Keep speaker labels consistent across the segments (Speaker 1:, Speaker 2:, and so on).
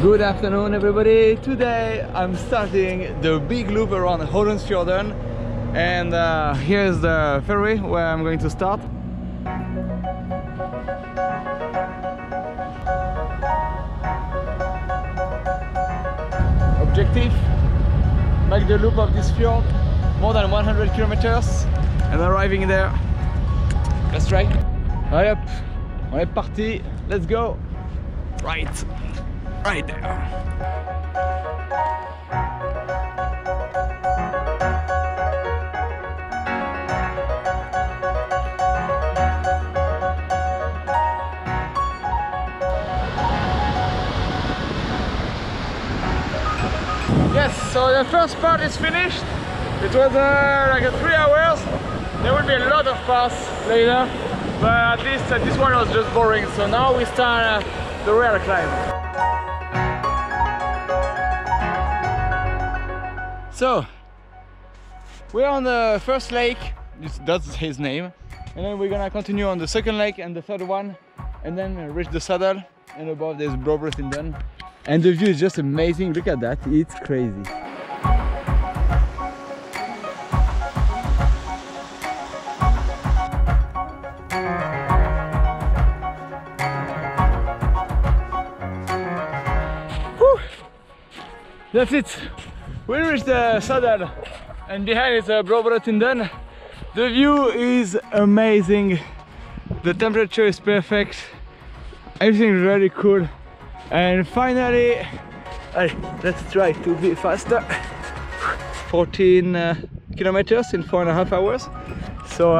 Speaker 1: Good afternoon everybody. Today I'm starting the big loop around Hjørundfjorden, and here's the ferry where I'm going to start. Objective: make the loop of this fjord, more than 100 kilometers, and arriving there. Let's try. Hurry up, on est parti, let's go. Right there. Yes, so the first part is finished. It was like 3 hours. There will be a lot of parts later, but at least this one was just boring. So now we start the real climb. So we're on the first lake, that's his name, and then we're gonna continue on the second lake and the third one, and then reach the saddle, and above there's Hjørundfjorden, and the view is just amazing. Look at that, it's crazy. Whew. That's it. We reached the saddle, and behind is Hjørundfjorden. The view is amazing. The temperature is perfect. Everything is really cool. And finally, let's try to be faster. 14 kilometers in 4.5 hours. So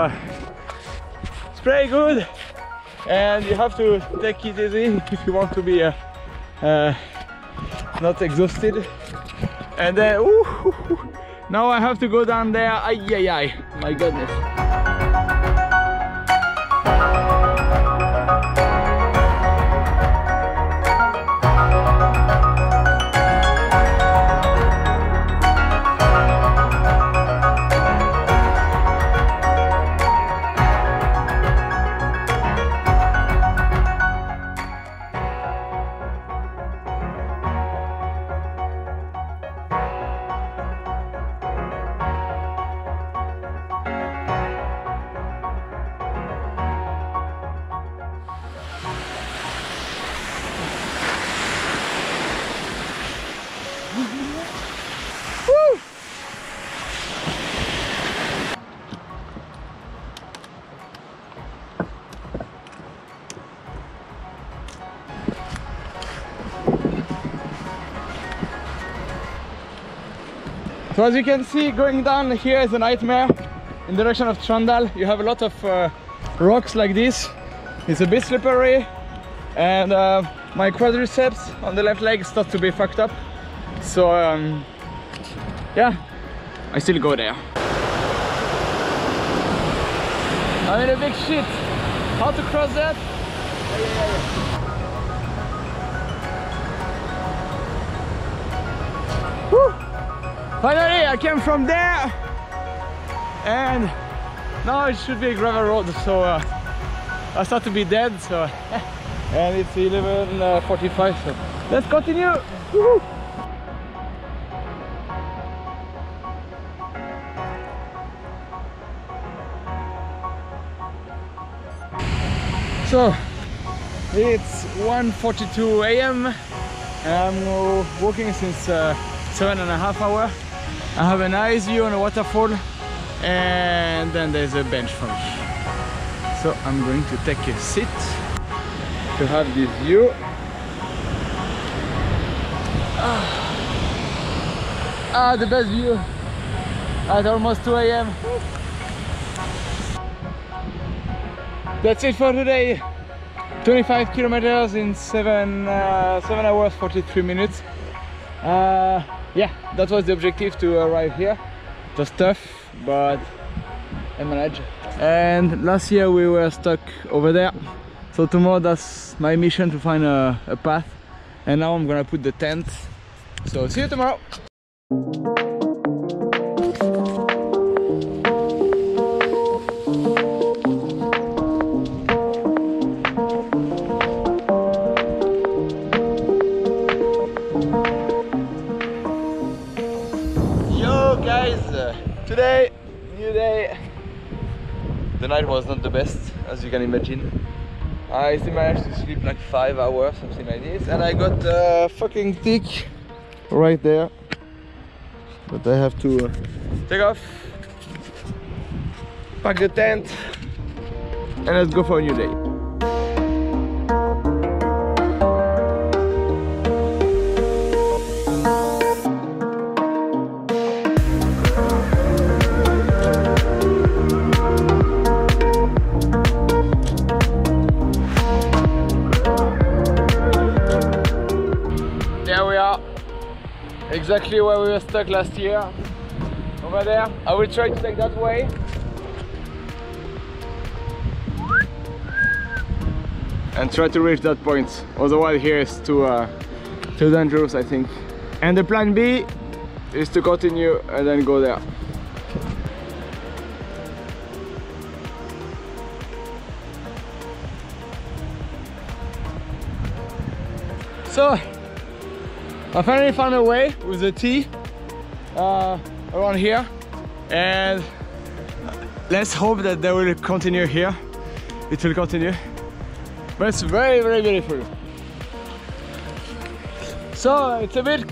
Speaker 1: it's pretty good. And you have to take it easy if you want to be not exhausted. And then, now I have to go down there. Ay, my goodness. So as you can see, going down here is a nightmare. In the direction of Trandal, you have a lot of rocks like this. It's a bit slippery, and my quadriceps on the left leg starts to be fucked up. So yeah, I still go there. I'm in a big shit. How to cross that? Whew. Finally, I came from there, and now it should be a gravel road. So I start to be dead. So and it's 11:45. So let's continue. Woo-hoo. So it's 1:42 a.m. and I'm walking since 7.5 hours. I have a nice view on a waterfall, and then there's a bench for me. So I'm going to take a seat to have this view. The best view at almost 2 a.m. That's it for today. 25 kilometers in 7 hours 43 minutes. Yeah, that was the objective, to arrive here. It was tough, but I managed. And last year we were stuck over there, so tomorrow that's my mission, to find a path. And now I'm gonna put the tent. So see you tomorrow. guys, today, new day. The night was not the best, as you can imagine. I still managed to sleep like 5 hours, something like this, and I got fucking thick right there. But I have to take off, pack the tent, and let's go for a new day. There we are, exactly where we were stuck last year, over there. I will try to take that way. And try to reach that point, otherwise here is too dangerous, I think. And the plan B is to continue and then go there. So I finally found a way with the T around here, and let's hope that they will continue here. It will continue, but it's very, very beautiful. So it's a bit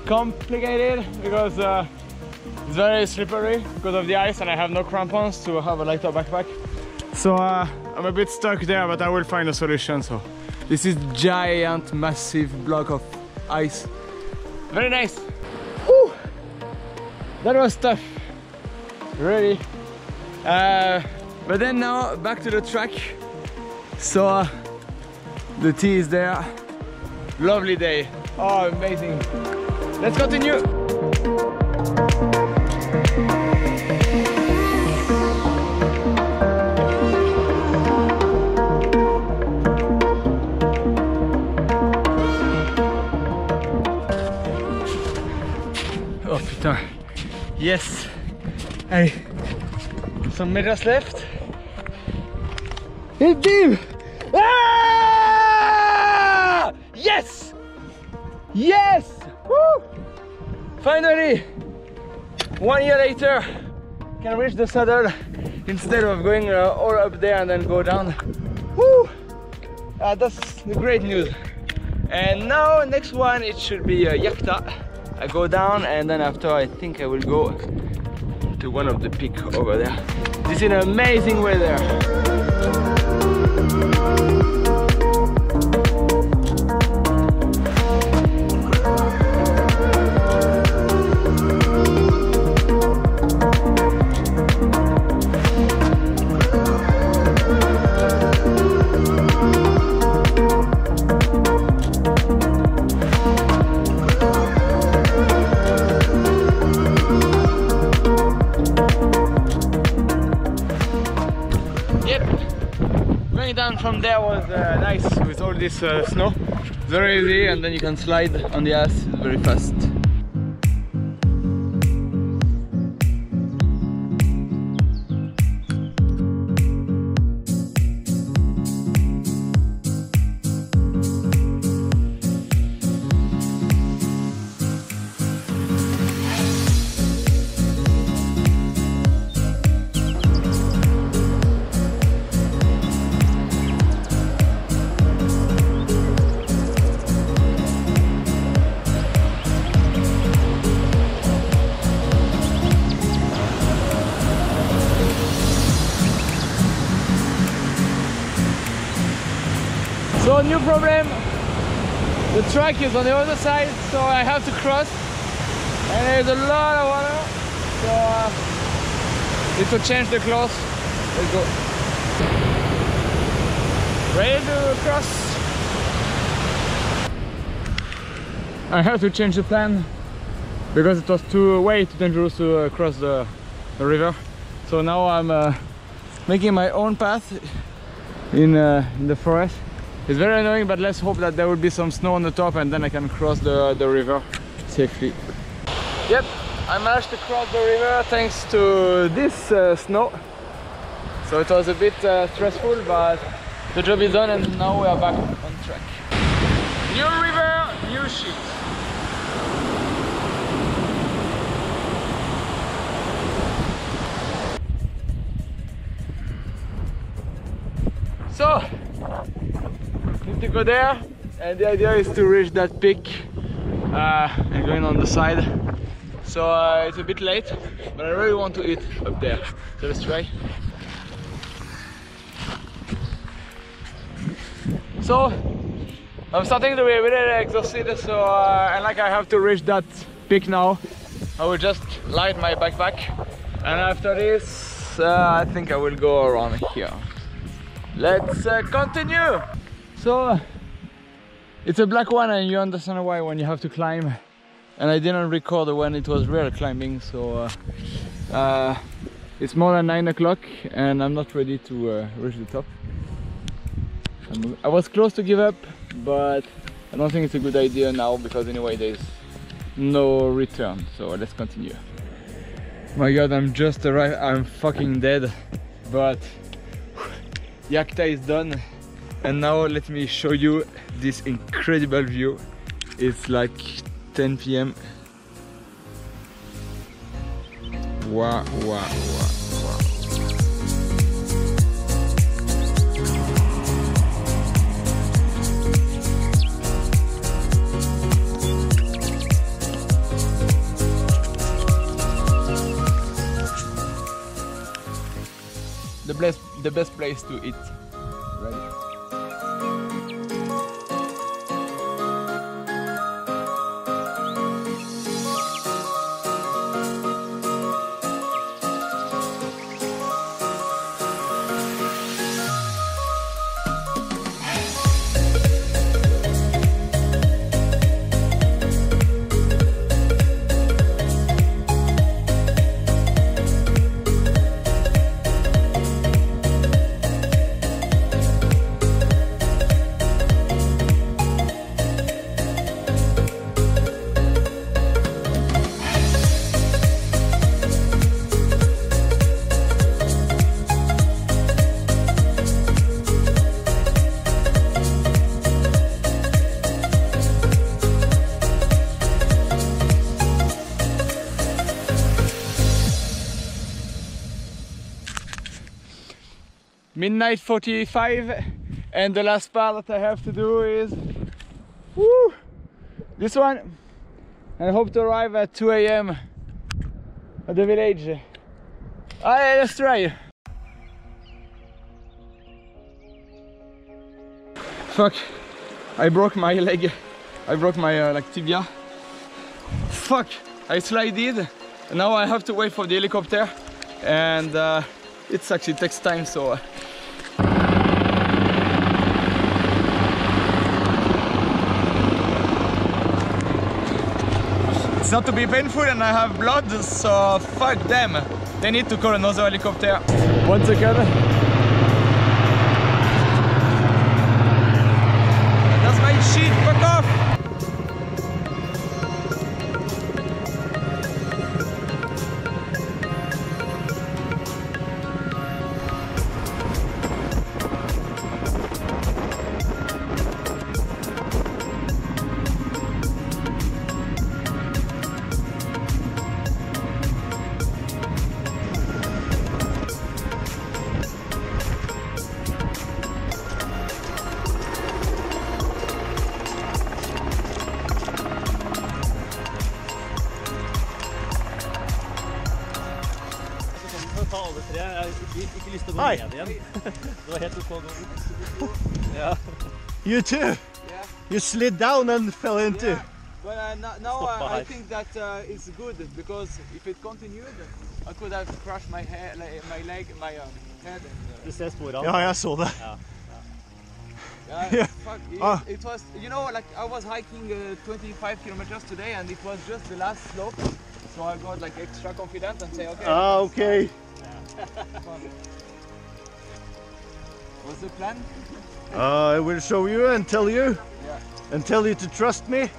Speaker 1: complicated because it's very slippery because of the ice, and I have no crampons to have a lighter backpack. So I'm a bit stuck there, but I will find a solution. So this is giant, massive block of ice. Very nice. Whew. That was tough, really. But then now back to the track. So the tea is there. Lovely day. Oh, amazing. Let's continue. Oh putain, yes. Allez, some meters left. Et bim! Ah! Yes! Yes! Woo! Finally, 1 year later, can reach the saddle instead of going all up there and then go down. Woo! That's the great news. And now next one, it should be Jakta. I go down, and then after I think I will go to one of the peaks over there. This is an amazing weather. Down from there was nice with all this snow. Very easy, and then you can slide on the ice very fast. So new problem, the track is on the other side, so I have to cross, and there's a lot of water, so need to change the clothes. Let's go. Ready to cross? I have to change the plan because it was way too dangerous to cross the river. So now I'm making my own path in the forest. It's very annoying, but let's hope that there will be some snow on the top, and then I can cross the river safely. Yep, I managed to cross the river thanks to this snow. So it was a bit stressful, but the job is done, and now we are back on track. New river, new shit. to go there, and the idea is to reach that peak and going on the side. So it's a bit late, but I really want to eat up there. So let's try. So I'm starting to be really exhausted, so and like I have to reach that peak now. I will just light my backpack, and after this I think I will go around here. Let's continue. So it's a black one, and you understand why when you have to climb. And I didn't record when it was real climbing, so it's more than 9 o'clock and I'm not ready to reach the top. I was close to give up, but I don't think it's a good idea now, because anyway there's no return. So let's continue. My god, I'm just arrived. I'm fucking dead, but Jakta is done, and now let me show you this incredible view. It's like 10 p.m. Wow, wow, wow, wow. The best place to eat. Ready? Midnight 45, and the last part that I have to do is this one. I hope to arrive at 2 a.m. at the village. Alright, let's try. Fuck, I broke my leg. I broke my like tibia. Fuck, I slided. Now I have to wait for the helicopter, and it sucks, it takes time, so it's not to be painful, and I have blood, so fuck them. They need to call another helicopter. 1 second. That's my shit, fuck off!
Speaker 2: Hi. Yeah. You too? Yeah. You slid down and fell into?
Speaker 1: Yeah. But now I think that it's good, because if it continued, I could have crushed my head, my leg, my head. And,
Speaker 2: yeah, I saw that.
Speaker 1: Yeah, fuck, it was, you know, like I was hiking 25 kilometers today, and it was just the last slope, so I got like extra confident and say, okay.
Speaker 2: Okay.
Speaker 1: What's the plan?
Speaker 2: I will show you and tell you,
Speaker 1: and
Speaker 2: tell you to trust me.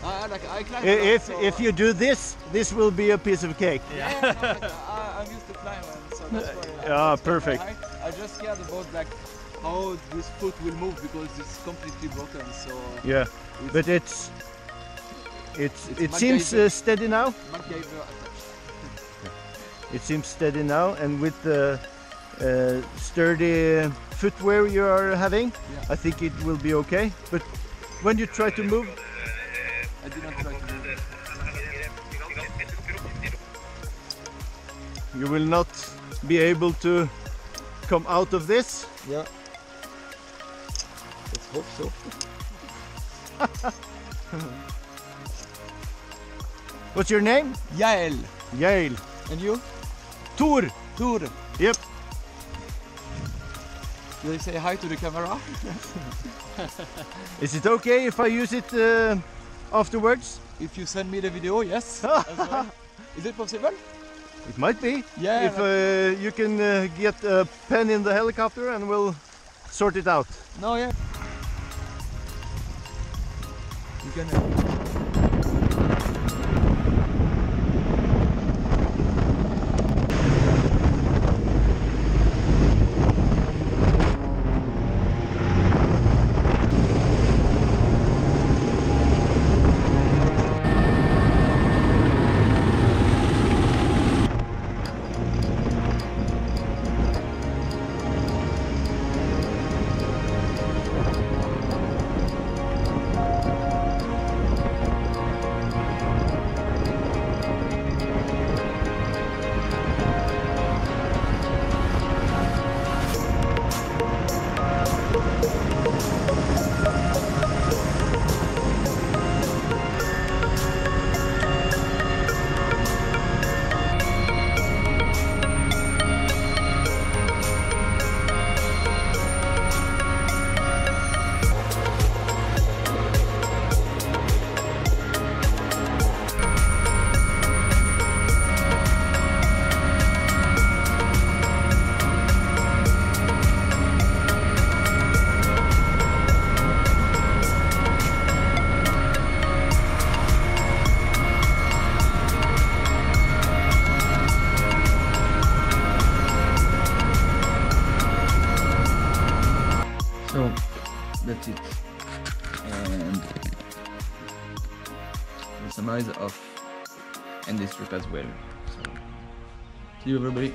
Speaker 1: I climbed
Speaker 2: if you do this, this will be a piece of cake.
Speaker 1: Yeah, no, like, I'm used to climb, so that's why.
Speaker 2: Perfect.
Speaker 1: I just scared about like how this foot will move, because it's completely broken. So
Speaker 2: yeah, but it seems steady now. It seems steady now, and with the sturdy footwear you are having,
Speaker 1: Yeah.
Speaker 2: I think it will be okay. But when you try to move,
Speaker 1: I didn't try to do that.
Speaker 2: you will not be able to come out of this.
Speaker 1: Yeah. Let's hope so.
Speaker 2: What's your name?
Speaker 1: Yael.
Speaker 2: Yale.
Speaker 1: And you?
Speaker 2: Tor.
Speaker 1: Tor.
Speaker 2: Yep.
Speaker 1: Will you say hi to the camera?
Speaker 2: Is it okay if I use it afterwards?
Speaker 1: If you send me the video, yes. As well. Is it possible?
Speaker 2: It might be.
Speaker 1: Yeah.
Speaker 2: If you can get a pen in the helicopter and we'll sort it out.
Speaker 1: No, yeah. You can. So that's it, and the summary of end this trip as well. So see you everybody.